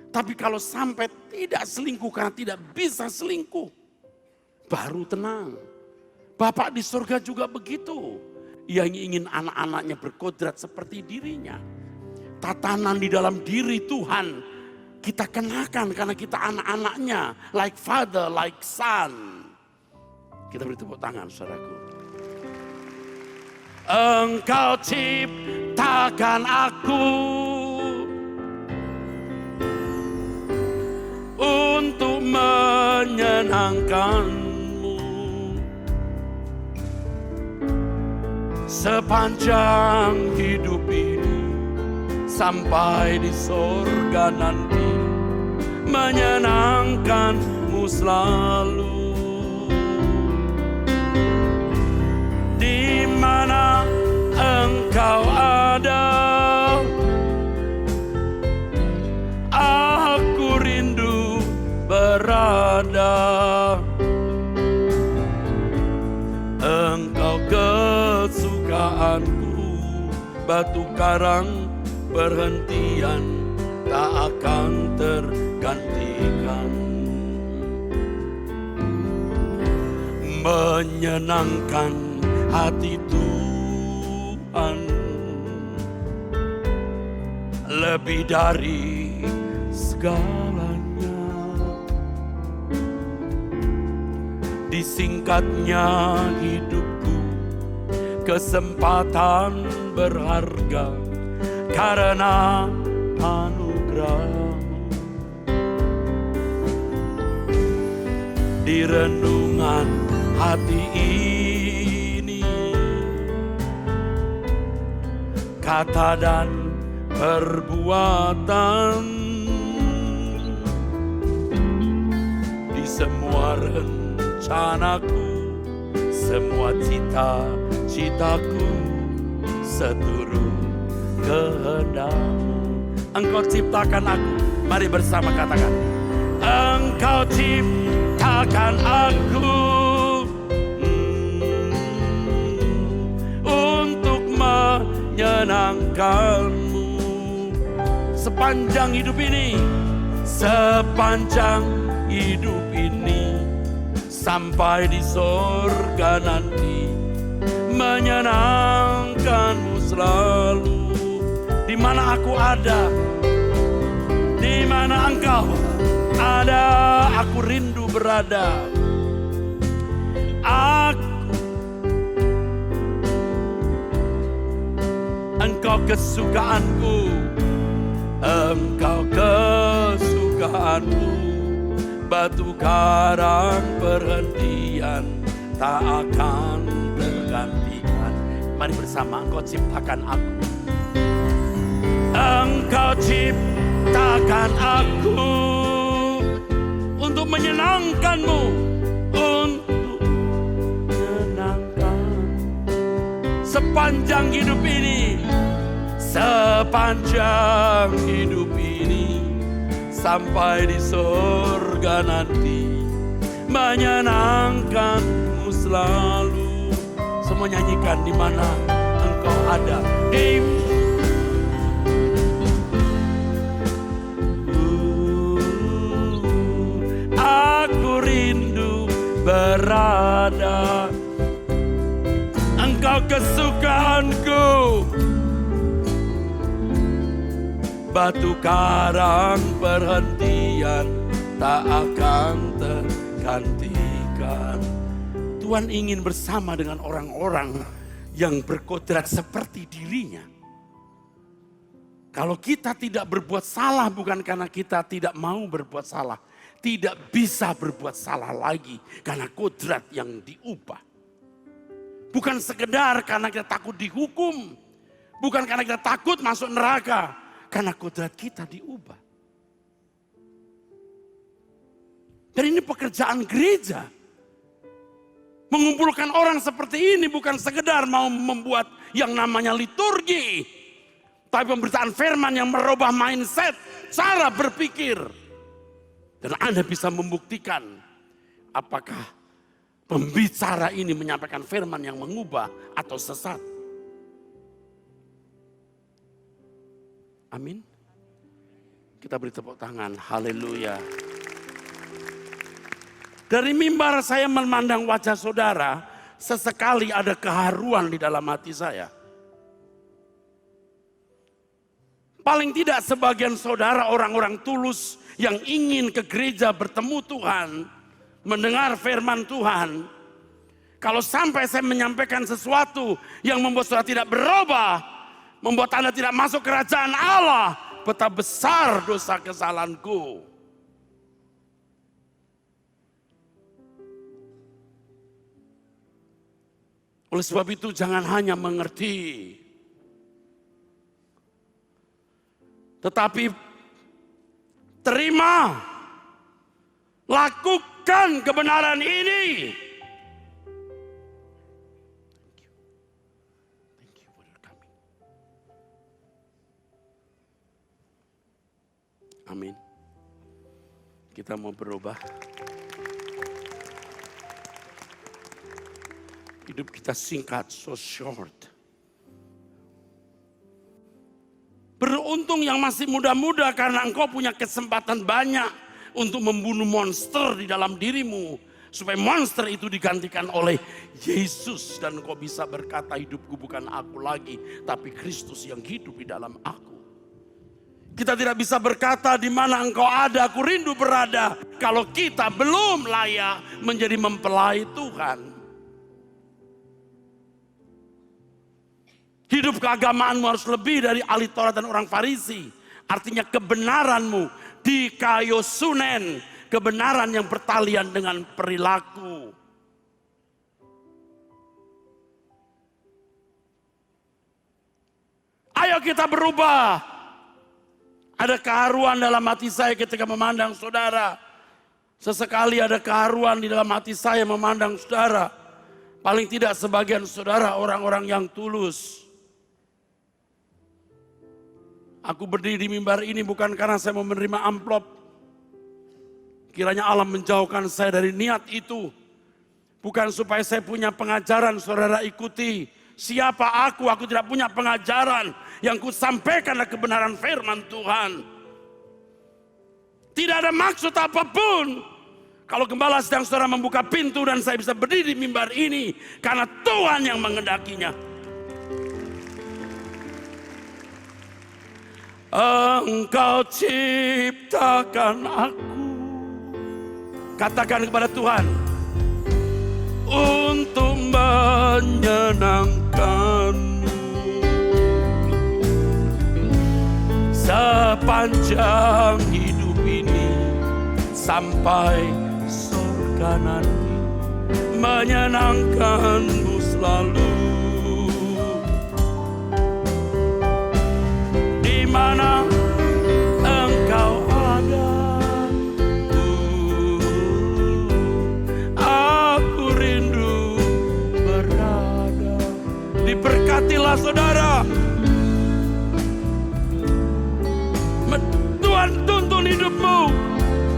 Tapi kalau sampai tidak selingkuh karena tidak bisa selingkuh, baru tenang. Bapak di surga juga begitu. Yang ingin anak-anaknya berkodrat seperti dirinya. Tatanan di dalam diri Tuhan kita kenakan karena kita anak-anaknya. Like father, like son. Kita beri tepuk tangan, saudaraku. Engkau ciptakan aku untuk menyenangkanmu. Sepanjang hidup ini sampai di sorga nanti, menyenangkanmu selalu. Di mana engkau ada, aku rindu berada. Engkau kesukaanku, batu karang perhentian tak akan tergantikan. Menyenangkan hati Tuhan lebih dari segalanya. Disingkatnya hidupku, kesempatan berharga karena anugerah. Di renungan hati ini, kata dan perbuatan, di semua rencanaku, semua cita-citaku, seturut kehendak-Mu. Engkau ciptakan aku, mari bersama katakan. Engkau ciptakan aku untuk menyenangkan-Mu. Sepanjang hidup ini, sepanjang hidup ini, sampai di sorga nanti, menyenangkan-Mu selalu. Di mana aku ada, di mana Engkau ada, aku rindu berada. Engkau kesukaanku, Engkau kesukaanku, batu karang perhentian tak akan tergantikan. Mari bersama, Engkau ciptakan aku. Engkau ciptakan aku untuk menyenangkan-Mu, untuk menyenangkan. Sepanjang hidup ini, sepanjang hidup ini, sampai di sorga nanti, menyenangkan-Mu selalu. Semua nyanyikan, di mana Engkau ada. Aku rindu berada. Engkau kesukaanku, batu karang perhentian tak akan tergantikan. Tuhan ingin bersama dengan orang-orang yang berkodrat seperti dirinya. Kalau kita tidak berbuat salah bukan karena kita tidak mau berbuat salah. Tidak bisa berbuat salah lagi karena kodrat yang diubah. Bukan sekedar karena kita takut dihukum. Bukan karena kita takut masuk neraka. Karena kodrat kita diubah. Dan ini pekerjaan gereja. Mengumpulkan orang seperti ini bukan sekedar mau membuat yang namanya liturgi, tapi pemberitaan firman yang merubah mindset, cara berpikir. Dan Anda bisa membuktikan apakah pembicara ini menyampaikan firman yang mengubah atau sesat. Amin. Kita beri tepuk tangan. Haleluya. Dari mimbar saya memandang wajah saudara, sesekali ada keharuan di dalam hati saya. Paling tidak sebagian saudara orang-orang tulus yang ingin ke gereja bertemu Tuhan, mendengar firman Tuhan. Kalau sampai saya menyampaikan sesuatu yang membuat saudara tidak berubah, membuat Anda tidak masuk kerajaan Allah, betapa besar dosa kesalahanku. Oleh sebab itu jangan hanya mengerti, tetapi terima, lakukan kebenaran ini. Thank you for your coming. Amin. Kita mau berubah. Hidup kita singkat, so short. Beruntung yang masih muda-muda karena engkau punya kesempatan banyak untuk membunuh monster di dalam dirimu. Supaya monster itu digantikan oleh Yesus. Dan engkau bisa berkata, hidupku bukan aku lagi, tapi Kristus yang hidup di dalam aku. Kita tidak bisa berkata di mana engkau ada, aku rindu berada. Kalau kita belum layak menjadi mempelai Tuhan. Hidup keagamaanmu harus lebih dari ahli Taurat dan orang Farisi. Artinya kebenaranmu di kayu sunen. Kebenaran yang bertalian dengan perilaku. Ayo kita berubah. Ada keharuan dalam hati saya ketika memandang saudara. Sesekali ada keharuan di dalam hati saya memandang saudara. Paling tidak sebagian saudara orang-orang yang tulus. Aku berdiri di mimbar ini bukan karena saya mau menerima amplop. Kiranya Allah menjauhkan saya dari niat itu. Bukan supaya saya punya pengajaran saudara ikuti. Siapa aku? Aku tidak punya pengajaran. Yang ku sampaikan adalah kebenaran firman Tuhan. Tidak ada maksud apapun. Kalau gembala sedang saudara membuka pintu dan saya bisa berdiri di mimbar ini. Karena Tuhan yang mengendakinya. Engkau ciptakan aku. Katakan kepada Tuhan. Untuk menyenangkanmu. Sepanjang hidup ini. Sampai surga nanti. Menyenangkanmu selalu. Di mana engkau ada, aku rindu berada. Diberkatilah saudara. Tuhan tuntun hidupmu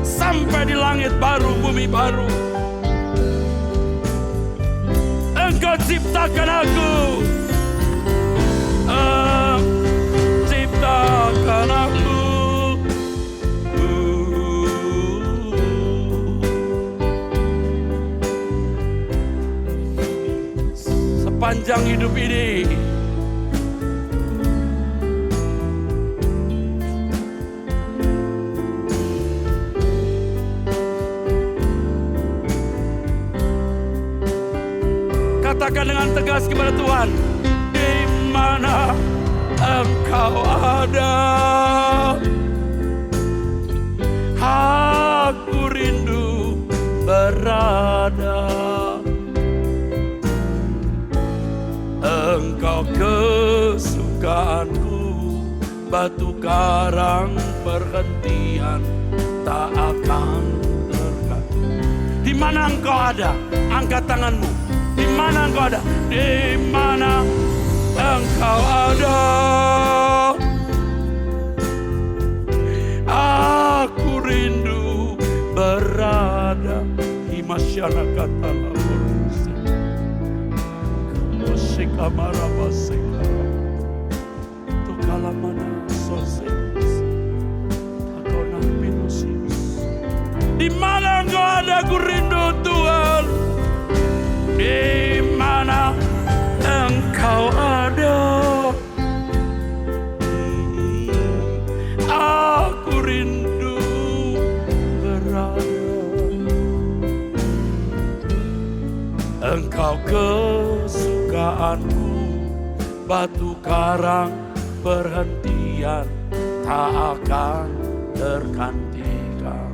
sampai di langit baru, bumi baru. Engkau ciptakan aku. Ciptakan aku. Sepanjang hidup ini. Katakan dengan tegas kepada Tuhan. Di mana engkau ada, aku rindu berada. Engkau kesukaanku, batu karang perhentian tak akan tergantung. Di mana engkau ada, angkat tanganmu. mana engkau ada? Di mana engkau ada? Aku rindu berada di masyarakat di mana engkau ada, aku rindu Tuhan. Di mana engkau ada, aku rindu berada. Engkau kesukaanku, batu karang perhentian tak akan tergantikan.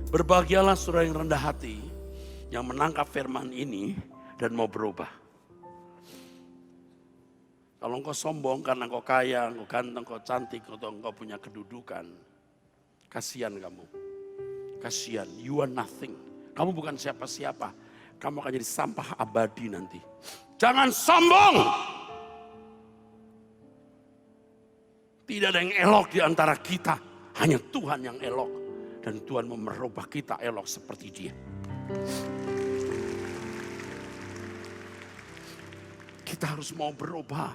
Berbahagialah saudara yang rendah hati, yang menangkap firman ini dan mau berubah. Kalau engkau sombong karena engkau kaya, engkau ganteng, engkau cantik, atau engkau punya kedudukan, kasihan kamu. Kasihan, you are nothing. Kamu bukan siapa-siapa. Kamu akan jadi sampah abadi nanti. Jangan sombong. Tidak ada yang elok di antara kita. Hanya Tuhan yang elok. Dan Tuhan mau merubah kita elok seperti Dia. Kita harus mau berubah.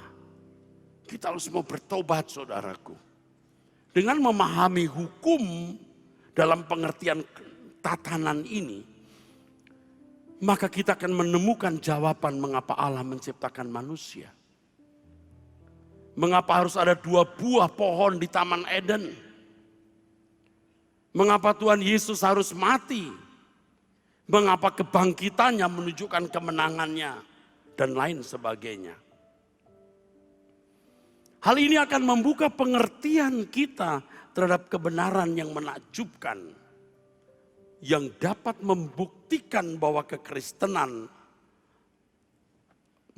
Kita harus mau bertobat, saudaraku. Dengan memahami hukum dalam pengertian tatanan ini, maka kita akan menemukan jawaban mengapa Allah menciptakan manusia. Mengapa harus ada 2 buah pohon di Taman Eden? Mengapa Tuhan Yesus harus mati? Mengapa kebangkitannya menunjukkan kemenangannya? Dan lain sebagainya. Hal ini akan membuka pengertian kita terhadap kebenaran yang menakjubkan. Yang dapat membuktikan bahwa kekristenan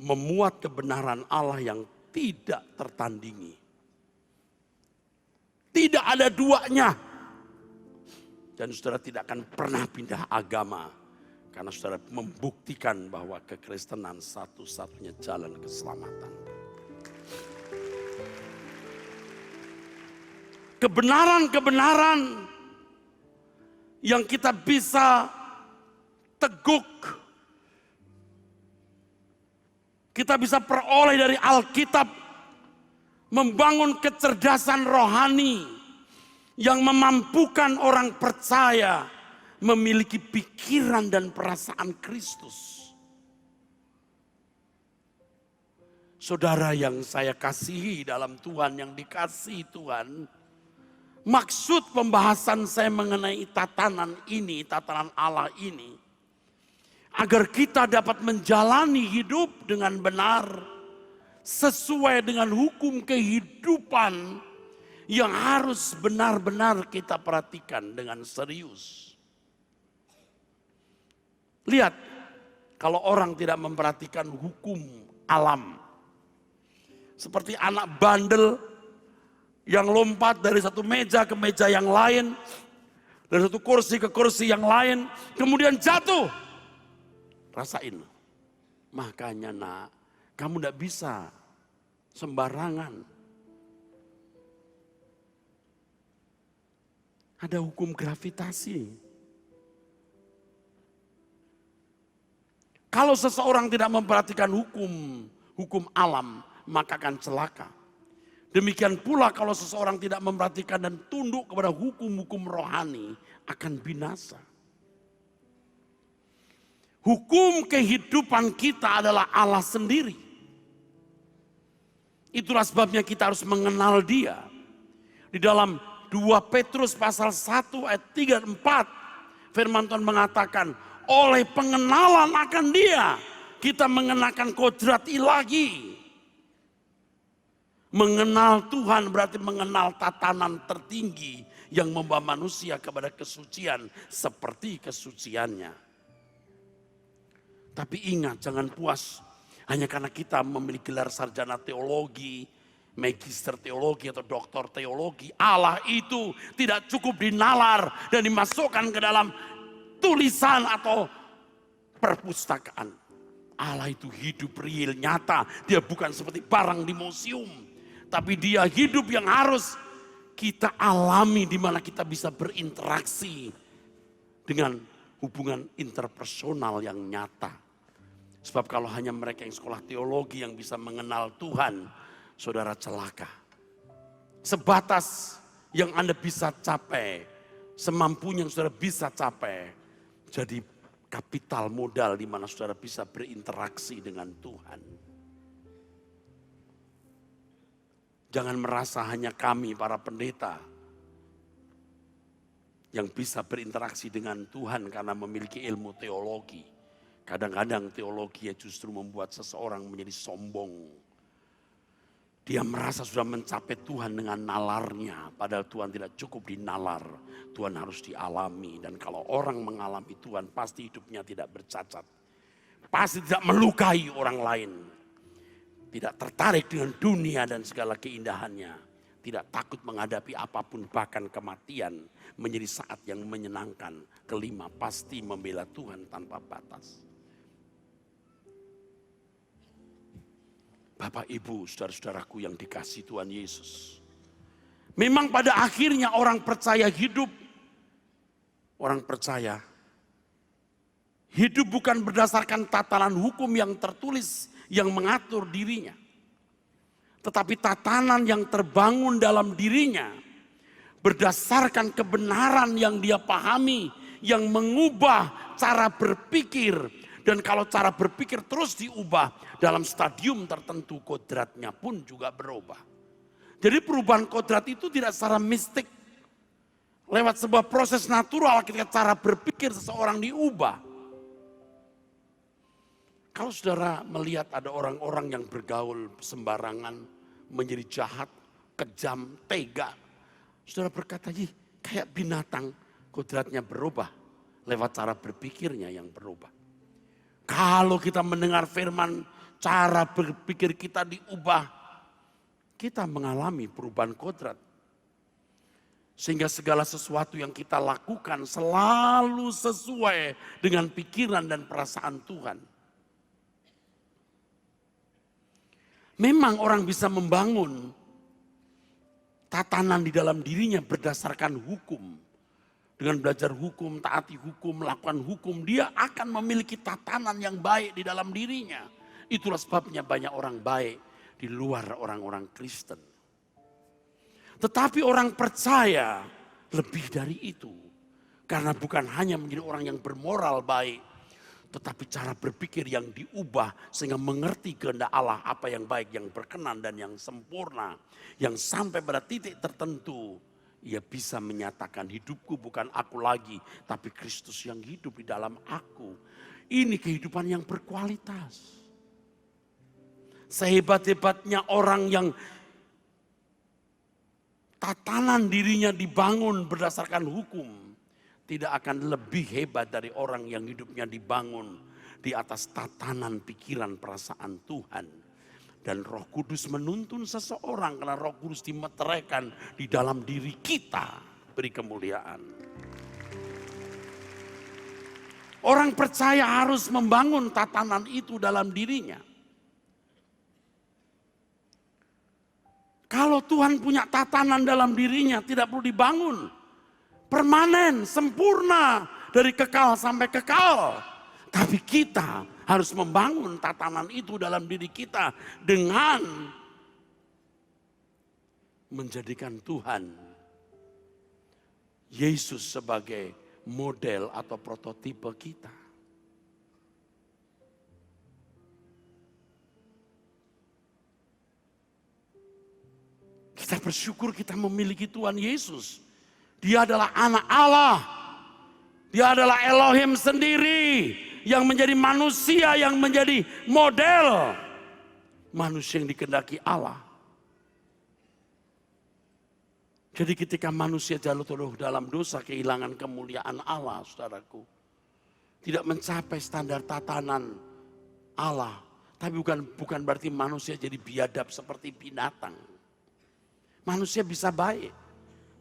memuat kebenaran Allah yang tidak tertandingi. Tidak ada duanya. Dan saudara tidak akan pernah pindah agama. Karena saudara membuktikan bahwa kekristenan satu-satunya jalan keselamatan. Kebenaran-kebenaran yang kita bisa teguk, kita bisa peroleh dari Alkitab, membangun kecerdasan rohani yang memampukan orang percaya memiliki pikiran dan perasaan Kristus. Saudara yang saya kasihi dalam Tuhan, yang dikasihi Tuhan, maksud pembahasan saya mengenai tatanan ini, tatanan Allah ini, agar kita dapat menjalani hidup dengan benar, sesuai dengan hukum kehidupan yang harus benar-benar kita perhatikan dengan serius. Lihat, kalau orang tidak memperhatikan hukum alam, seperti anak bandel yang lompat dari satu meja ke meja yang lain, dari satu kursi ke kursi yang lain, kemudian jatuh. Rasain. Makanya nak, kamu tidak bisa sembarangan. Ada hukum gravitasi. Kalau seseorang tidak memperhatikan hukum alam, maka akan celaka. Demikian pula kalau seseorang tidak memperhatikan dan tunduk kepada hukum-hukum rohani, akan binasa. Hukum kehidupan kita adalah Allah sendiri. Itulah sebabnya kita harus mengenal Dia. Di dalam 2 Petrus pasal 1 ayat 3 dan 4, firman Tuhan mengatakan, oleh pengenalan akan Dia, kita mengenakan kodrat ilahi. Mengenal Tuhan berarti mengenal tatanan tertinggi yang membawa manusia kepada kesucian seperti kesuciannya. Tapi ingat, jangan puas hanya karena kita memiliki gelar sarjana teologi, magister teologi atau doktor teologi. Allah itu tidak cukup dinalar dan dimasukkan ke dalam tulisan atau perpustakaan. Allah itu hidup real, nyata. Dia bukan seperti barang di museum. Tapi dia hidup yang harus kita alami, di mana kita bisa berinteraksi dengan hubungan interpersonal yang nyata. Sebab kalau hanya mereka yang sekolah teologi yang bisa mengenal Tuhan, saudara celaka. Sebatas yang Anda bisa capai, semampunya yang saudara bisa capai, jadi kapital modal di mana saudara bisa berinteraksi dengan Tuhan. Jangan merasa hanya kami para pendeta yang bisa berinteraksi dengan Tuhan karena memiliki ilmu teologi. Kadang-kadang teologi justru membuat seseorang menjadi sombong. Dia merasa sudah mencapai Tuhan dengan nalarnya, padahal Tuhan tidak cukup dinalar. Tuhan harus dialami, dan kalau orang mengalami Tuhan pasti hidupnya tidak bercacat. Pasti tidak melukai orang lain. Tidak tertarik dengan dunia dan segala keindahannya. Tidak takut menghadapi apapun, bahkan kematian menjadi saat yang menyenangkan. Kelima, pasti membela Tuhan tanpa batas. Bapak, Ibu, saudara-saudaraku yang dikasihi Tuhan Yesus. Memang pada akhirnya orang percaya hidup. Orang percaya hidup bukan berdasarkan tatanan hukum yang tertulis yang mengatur dirinya. Tetapi tatanan yang terbangun dalam dirinya berdasarkan kebenaran yang dia pahami, yang mengubah cara berpikir. Dan kalau cara berpikir terus diubah, dalam stadium tertentu kodratnya pun juga berubah. Jadi perubahan kodrat itu tidak secara mistik. Lewat sebuah proses natural ketika cara berpikir seseorang diubah. Kalau saudara melihat ada orang-orang yang bergaul sembarangan, menjadi jahat, kejam, tega. Saudara berkata, kayak binatang, kodratnya berubah. Lewat cara berpikirnya yang berubah. Kalau kita mendengar firman, cara berpikir kita diubah, kita mengalami perubahan kodrat. Sehingga segala sesuatu yang kita lakukan selalu sesuai dengan pikiran dan perasaan Tuhan. Memang orang bisa membangun tatanan di dalam dirinya berdasarkan hukum. Dengan belajar hukum, taati hukum, melakukan hukum, dia akan memiliki tatanan yang baik di dalam dirinya. Itulah sebabnya banyak orang baik di luar orang-orang Kristen. Tetapi orang percaya lebih dari itu. Karena bukan hanya menjadi orang yang bermoral baik, tetapi cara berpikir yang diubah sehingga mengerti kehendak Allah, apa yang baik, yang berkenan dan yang sempurna. Yang sampai pada titik tertentu, ia bisa menyatakan hidupku bukan aku lagi, tapi Kristus yang hidup di dalam aku. Ini kehidupan yang berkualitas. Sehebat-hebatnya orang yang tatanan dirinya dibangun berdasarkan hukum, tidak akan lebih hebat dari orang yang hidupnya dibangun di atas tatanan pikiran perasaan Tuhan. Dan Roh Kudus menuntun seseorang karena Roh Kudus dimeteraikan di dalam diri kita. Beri kemuliaan. Orang percaya harus membangun tatanan itu dalam dirinya. Kalau Tuhan punya tatanan dalam dirinya tidak perlu dibangun. Permanen, sempurna, dari kekal sampai kekal. Tapi kita harus membangun tatanan itu dalam diri kita dengan menjadikan Tuhan Yesus sebagai model atau prototipe kita. Kita bersyukur kita memiliki Tuhan Yesus. Dia adalah anak Allah. Dia adalah Elohim sendiri. Yang menjadi manusia, yang menjadi model manusia yang dikehendaki Allah. Jadi ketika manusia jatuh dalam dosa, kehilangan kemuliaan Allah, saudaraku. Tidak mencapai standar tatanan Allah. Tapi bukan berarti manusia jadi biadab seperti binatang. Manusia bisa baik.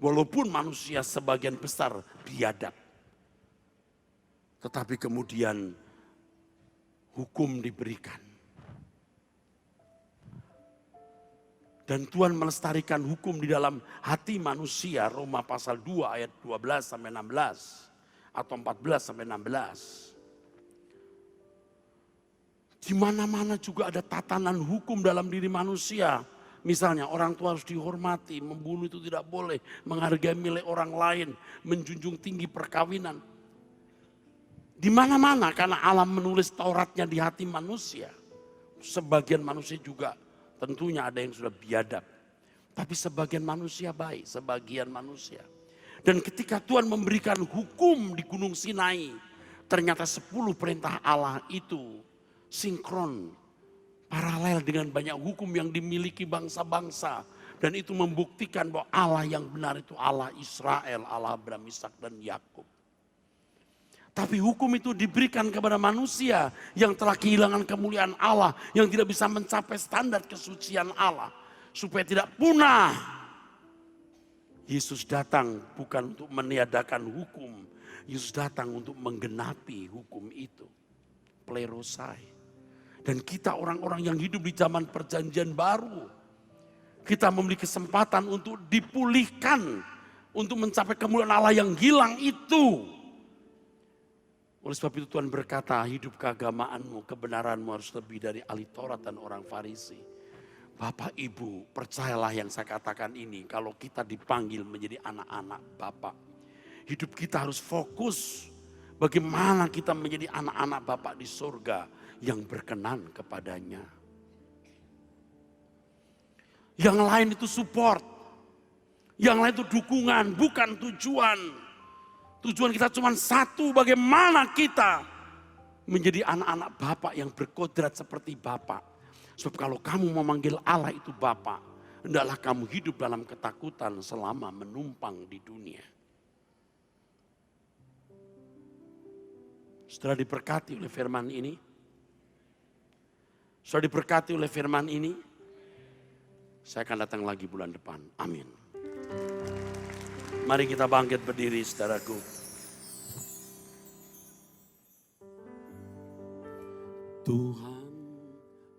Walaupun manusia sebagian besar biadab. Tetapi kemudian hukum diberikan. Dan Tuhan melestarikan hukum di dalam hati manusia, Roma pasal 2 ayat 12 sampai 16 atau 14 sampai 16. Di mana-mana juga ada tatanan hukum dalam diri manusia. Misalnya orang tua harus dihormati, membunuh itu tidak boleh, menghargai milik orang lain, menjunjung tinggi perkawinan. Di mana-mana karena Allah menulis Tauratnya di hati manusia. Sebagian manusia juga tentunya ada yang sudah biadab. Tapi sebagian manusia baik, sebagian manusia. Dan ketika Tuhan memberikan hukum di Gunung Sinai, ternyata 10 perintah Allah itu sinkron, paralel dengan banyak hukum yang dimiliki bangsa-bangsa. Dan itu membuktikan bahwa Allah yang benar itu Allah Israel, Allah Abraham, Ishak dan Yakub. Tapi hukum itu diberikan kepada manusia yang telah kehilangan kemuliaan Allah, yang tidak bisa mencapai standar kesucian Allah, supaya tidak punah. Yesus datang bukan untuk meniadakan hukum, Yesus datang untuk menggenapi hukum itu. Plerosai. Dan kita orang-orang yang hidup di zaman perjanjian baru, kita memiliki kesempatan untuk dipulihkan, untuk mencapai kemuliaan Allah yang hilang itu. Oleh sebab itu Tuhan berkata, hidup keagamaanmu, kebenaranmu harus lebih dari ahli Taurat dan orang Farisi. Bapak Ibu, percayalah yang saya katakan ini, kalau kita dipanggil menjadi anak-anak Bapak, hidup kita harus fokus bagaimana kita menjadi anak-anak Bapak di surga yang berkenan kepadanya. Yang lain itu support, yang lain itu dukungan, bukan tujuan. Tujuan kita cuma satu, bagaimana kita menjadi anak-anak Bapak yang berkodrat seperti Bapak. Sebab kalau kamu memanggil Allah itu Bapak, hendaklah kamu hidup dalam ketakutan selama menumpang di dunia. Setelah diberkati oleh firman ini, setelah diberkati oleh firman ini, saya akan datang lagi bulan depan. Amin. Mari kita bangkit berdiri, saudaraku. Tuhan,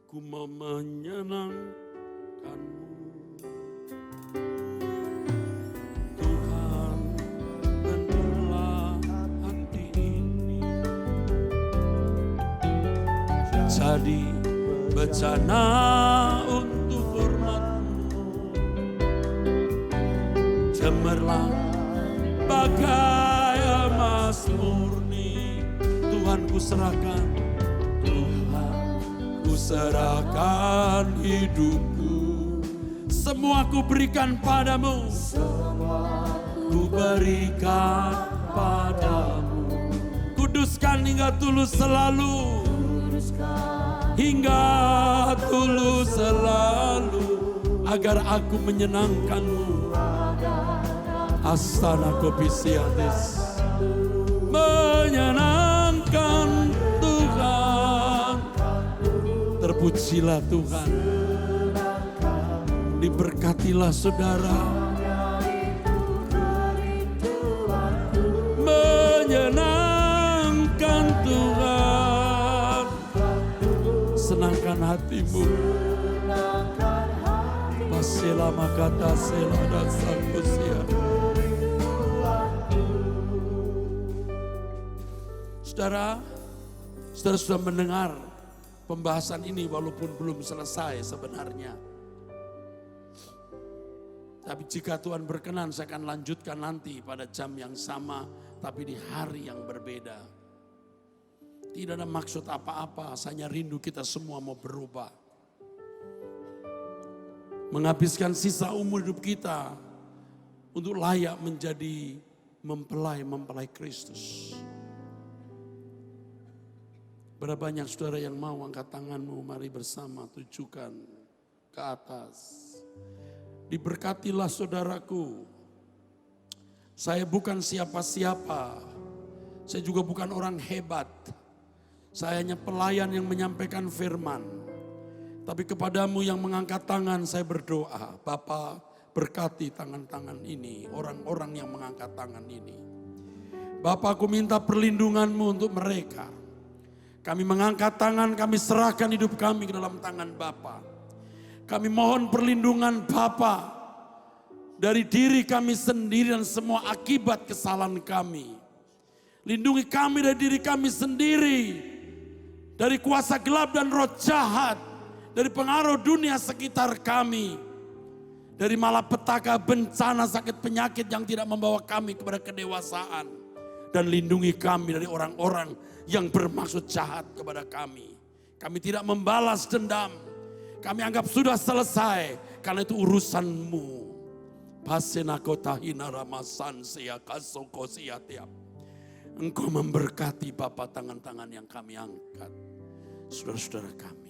ku mau menyenangkan-Mu. Tuhan, benarlah hati ini jadi bencana untuk hormat-Mu. Cemerlang bagai emas murni. Tuhan, ku serahkan, serahkan hidupku, semua ku berikan padamu, ku berikan padamu. Kuduskan hingga tulus selalu, hingga tulus selalu, agar aku menyenangkan-Mu. Astana Kopisiades, menyenangkan Tuhan. Terpujilah Tuhan, diberkatilah saudara, menyenangkan Tuhan, senangkan hatimu. Pasila makata sela dan sakusia. Saudara sudah mendengar pembahasan ini walaupun belum selesai sebenarnya. Tapi jika Tuhan berkenan saya akan lanjutkan nanti pada jam yang sama tapi di hari yang berbeda. Tidak ada maksud apa-apa, hanya rindu kita semua mau berubah. Menghabiskan sisa umur hidup kita untuk layak menjadi mempelai Kristus. Berapa banyak saudara yang mau angkat tanganmu, mari bersama tujukan ke atas. Diberkatilah saudaraku. Saya bukan siapa-siapa, saya juga bukan orang hebat. Saya hanya pelayan yang menyampaikan firman. Tapi kepadamu yang mengangkat tangan saya berdoa, Bapa berkati tangan-tangan ini, orang-orang yang mengangkat tangan ini. Bapa, aku minta perlindungan-Mu untuk mereka. Kami mengangkat tangan, kami serahkan hidup kami ke dalam tangan Bapa. Kami mohon perlindungan Bapa dari diri kami sendiri dan semua akibat kesalahan kami. Lindungi kami dari diri kami sendiri, dari kuasa gelap dan roh jahat, dari pengaruh dunia sekitar kami, dari malapetaka, bencana, sakit, penyakit yang tidak membawa kami kepada kedewasaan. Dan lindungi kami dari orang-orang yang bermaksud jahat kepada kami. Kami tidak membalas dendam. Kami anggap sudah selesai, karena itu urusanmu. Engkau memberkati Bapa tangan-tangan yang kami angkat. Saudara-saudara kami.